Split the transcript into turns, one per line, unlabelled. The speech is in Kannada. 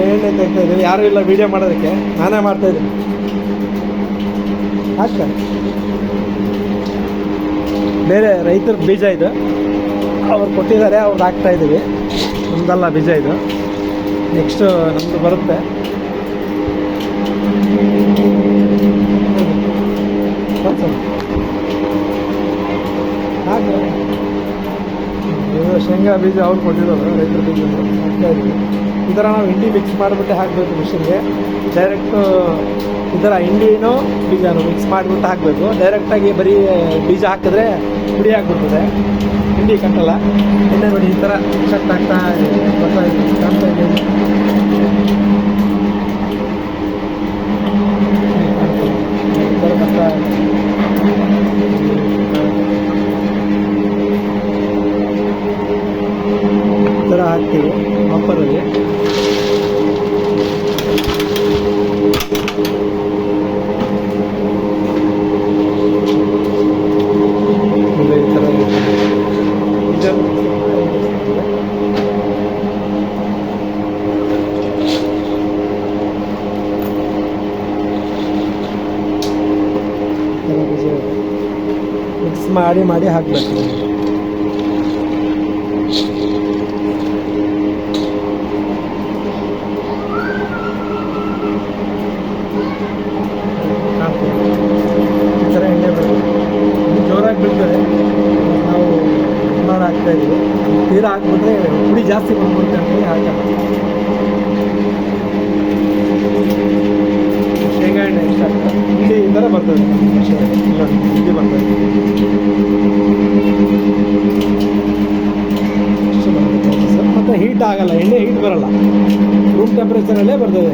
ಎಣ್ಣೆ ತೆಗ್ತಾ ಇದ್ದೀವಿ, ಯಾರೂ ಇಲ್ಲ ವೀಡಿಯೋ ಮಾಡೋದಕ್ಕೆ, ನಾನೇ ಮಾಡ್ತಾಯಿದ್ದೀನಿ. ಹಾಕ ಬೇರೆ ರೈತರ ಬೀಜ ಇದು, ಅವ್ರು ಕೊಟ್ಟಿದ್ದಾರೆ, ಅವ್ರು ಹಾಕ್ತಾಯಿದ್ದೀವಿ. ನಮ್ಮದಲ್ಲ ಬೀಜ ಇದು, ನೆಕ್ಸ್ಟು ನಮ್ಮದು ಬರುತ್ತೆ. ಹಾಗೆ ಇದು ಶೇಂಗಾ ಬೀಜ ಅವ್ರು ಕೊಟ್ಟಿರೋದು, ರೈತರ ಬೀಜ ಹಾಕ್ತಾಯಿದ್ದೀವಿ. ಈ ಥರ ನಾವು ಹಿಂಡಿ ಮಿಕ್ಸ್ ಮಾಡಿಬಿಟ್ಟು ಹಾಕಬೇಕು ಮಿಷಿನ್ಗೆ. ಡೈರೆಕ್ಟು ಈ ಥರ ಹಿಂಡಿನೂ ಬೀಜನೂ ಮಿಕ್ಸ್ ಮಾಡಿಬಿಟ್ಟು ಹಾಕಬೇಕು. ಡೈರೆಕ್ಟಾಗಿ ಬರೀ ಬೀಜ ಹಾಕಿದ್ರೆ ಪುಡಿ ಆಗಿಬಿಡ್ತದೆ, ಹಿಂಡಿ ಕಟ್ಟಲ್ಲ. ಎಣ್ಣೆ ನೋಡಿ ಈ ಥರ ಕಟ್ ಆಗ್ತಾ ಬರ್ತಾ ಇದೆ, ಕಾಣ್ತಾ ಇದೆ. ಈ ಥರ ಬರ್ತಾ ಈ ಥರ ಹಾಕ್ತೀವಿ ಹಪ್ಪರಲ್ಲಿ. ಈ ಥರ ಮಿಕ್ಸ್ ಮಾಡಿ ಹಾಕಬೇಕು. ಈ ಥರ ಎಣ್ಣೆ ಬರುತ್ತೆ, ಜೋರಾಗಿ ಬೀಳ್ತದೆ. ನಾವು ಮಾಡಿ ಹಾಕ್ತಾಯಿದ್ದೀವಿ. ತೀರಾ ಹಾಕ್ಬಿಟ್ರೆ ಪುಡಿ ಜಾಸ್ತಿ ಬಂದ್ಬಿಡುತ್ತೆ ಅಂತೇಳಿ ಹಾಕಲ್ಲ. ಶೇಂಗಾ ಎಣ್ಣೆ ಇಷ್ಟ ಆಗ್ತದೆ, ಹಿಂಡಿ ಈ ಥರ ಬರ್ತದೆ. ಹಿಂಡಿ ಬರ್ತದೆ, ಇಷ್ಟು ಬರುತ್ತೆ ಸರ್. ಮತ್ತು ಹೀಟ್ ಆಗಲ್ಲ, ಎಣ್ಣೆ ಹೀಟ್ ಬರಲ್ಲ, ರೂಮ್ ಟೆಂಪ್ರೇಚರಲ್ಲೇ ಬರ್ತದೆ.